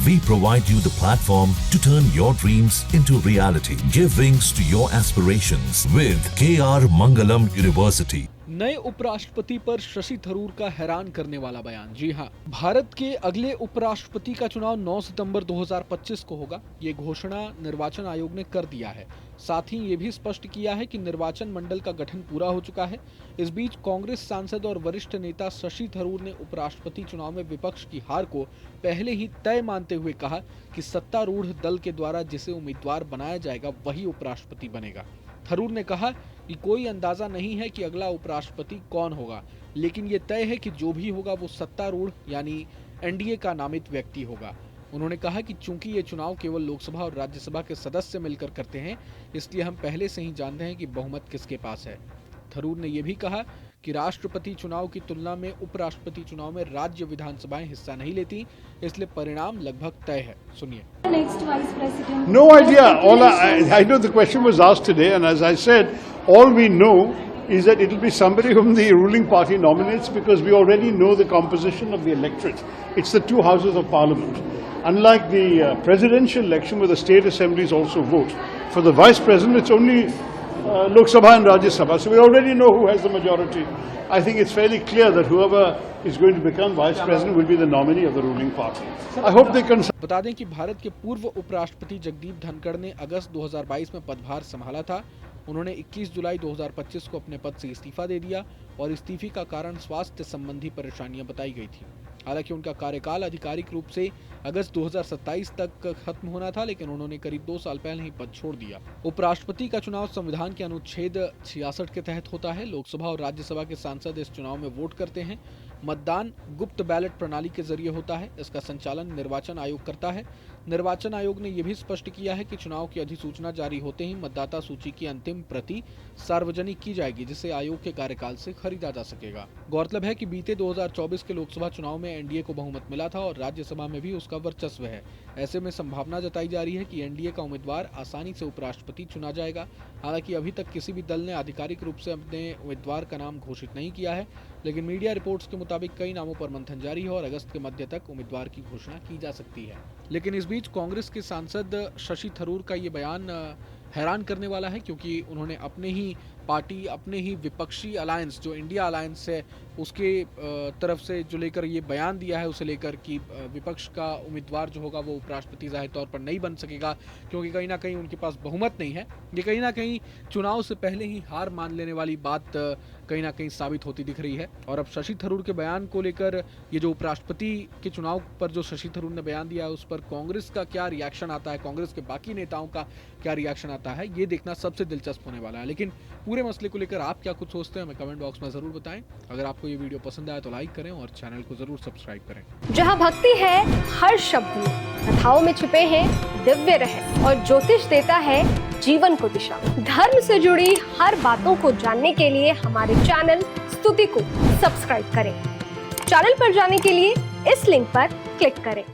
We provide you the platform to turn your dreams into reality. Give wings to your aspirations with KR Mangalam University. नए उपराष्ट्रपति पर शशि थरूर का हैरान करने वाला बयान। जी हां, भारत के अगले उपराष्ट्रपति का चुनाव 9 सितंबर 2025 को होगा। ये घोषणा निर्वाचन आयोग ने कर दिया है। साथ ही ये भी स्पष्ट किया है कि निर्वाचन मंडल का गठन पूरा हो चुका है। इस बीच कांग्रेस सांसद और वरिष्ठ नेता शशि थरूर ने उपराष्ट्रपति चुनाव में विपक्ष की हार को पहले ही तय मानते हुए कहा कि सत्तारूढ़ दल के द्वारा जिसे उम्मीदवार बनाया जाएगा वही उपराष्ट्रपति बनेगा। थरूर ने कहा कि कोई अंदाजा नहीं है कि अगला उपराष्ट्रपति कौन होगा, लेकिन ये तय है कि जो भी होगा वो सत्तारूढ़ यानी एनडीए का नामित व्यक्ति होगा। उन्होंने कहा कि चूंकि ये चुनाव केवल लोकसभा और राज्यसभा के सदस्य मिलकर करते हैं, इसलिए हम पहले से ही जानते हैं कि बहुमत किसके पास है। थरूर ने यह भी कहा कि राष्ट्रपति चुनाव की तुलना में उपराष्ट्रपति चुनाव में राज्य विधानसभाएं हिस्सा नहीं लेती, इसलिए परिणाम लगभग तय है। सुनिए। No idea. All I know the question was asked today, and as I said, all we know is that it will be somebody whom the ruling party nominates, because we already know the composition of the electorate. It's the two houses of parliament. Unlike the presidential election where the state assemblies also vote, for the vice president it's only Lok Sabha and Rajya Sabha. So we already know who has the majority. I think it's fairly clear that whoever is going to become vice president will be the nominee of the ruling party. I hope they can. बता दें कि भारत के पूर्व उपराष्ट्रपति जगदीप धनखड़ ने अगस्त 2022 में पदभार संभाला था। उन्होंने 21 जुलाई 2025 को अपने पद से इस्तीफा दे दिया और इस्तीफे का कारण स्वास्थ्य संबंधी परेशानियां बताई गई थी। हालांकि उनका कार्यकाल आधिकारिक रूप से अगस्त 2027 तक खत्म होना था, लेकिन उन्होंने करीब 2 साल पहले ही पद छोड़ दिया। उपराष्ट्रपति का चुनाव संविधान के अनुच्छेद 66 के तहत होता है। लोकसभा और राज्यसभा के सांसद इस चुनाव में वोट करते हैं। मतदान गुप्त बैलेट प्रणाली के जरिए होता है। इसका संचालन निर्वाचन आयोग करता है। निर्वाचन आयोग ने यह भी स्पष्ट किया है कि चुनाव की अधिसूचना जारी होते ही मतदाता सूची की अंतिम प्रति सार्वजनिक की जाएगी, जिसे आयोग के कार्यकाल से खरीदा जा सकेगा। गौरतलब है कि बीते 2024 के लोकसभा चुनाव में एनडीए को बहुमत मिला था और राज्यसभा में भी उसका वर्चस्व है। ऐसे में संभावना जताई जा रही है कि एनडीए का उम्मीदवार आसानी से उपराष्ट्रपति चुना जाएगा। हालांकि अभी तक किसी भी दल ने आधिकारिक रूप से अपने उम्मीदवार का नाम घोषित नहीं किया है, लेकिन मीडिया रिपोर्ट्स के मुताबिक कई नामों पर मंथन जारी है और अगस्त के मध्य तक उम्मीदवार की घोषणा की जा सकती है। लेकिन इस बीच कांग्रेस के सांसद शशि थरूर का ये बयान हैरान करने वाला है, क्योंकि उन्होंने अपने ही पार्टी, अपने ही विपक्षी अलायंस जो इंडिया अलायंस है उसके तरफ से जो लेकर ये बयान दिया है, उसे लेकर कि विपक्ष का उम्मीदवार जो होगा वो उपराष्ट्रपति जाहिर तौर पर नहीं बन सकेगा, क्योंकि कहीं ना कहीं उनके पास बहुमत नहीं है। ये कहीं ना कहीं चुनाव से पहले ही हार मान लेने वाली बात कहीं ना कहीं साबित होती दिख रही है। और अब शशि थरूर के बयान को लेकर, ये जो उपराष्ट्रपति के चुनाव पर जो शशि थरूर ने बयान दिया है उस पर कांग्रेस का क्या रिएक्शन आता है, कांग्रेस के बाकी नेताओं का क्या रिएक्शन आता है, ये देखना सबसे दिलचस्प होने वाला है। लेकिन पूरे मसले को लेकर आप क्या कुछ सोचते हैं हमें कमेंट बॉक्स में जरूर बताएं। अगर आपको ये वीडियो पसंद आया तो लाइक करें और चैनल को जरूर सब्सक्राइब करें। जहां भक्ति है हर शब्द में, कथाओं में छुपे हैं दिव्य रहस्य और ज्योतिष देता है जीवन को दिशा। धर्म से जुड़ी हर बातों को जानने के लिए हमारे चैनल स्तुति को सब्सक्राइब करें। चैनल पर जाने के लिए इस लिंक पर क्लिक करें।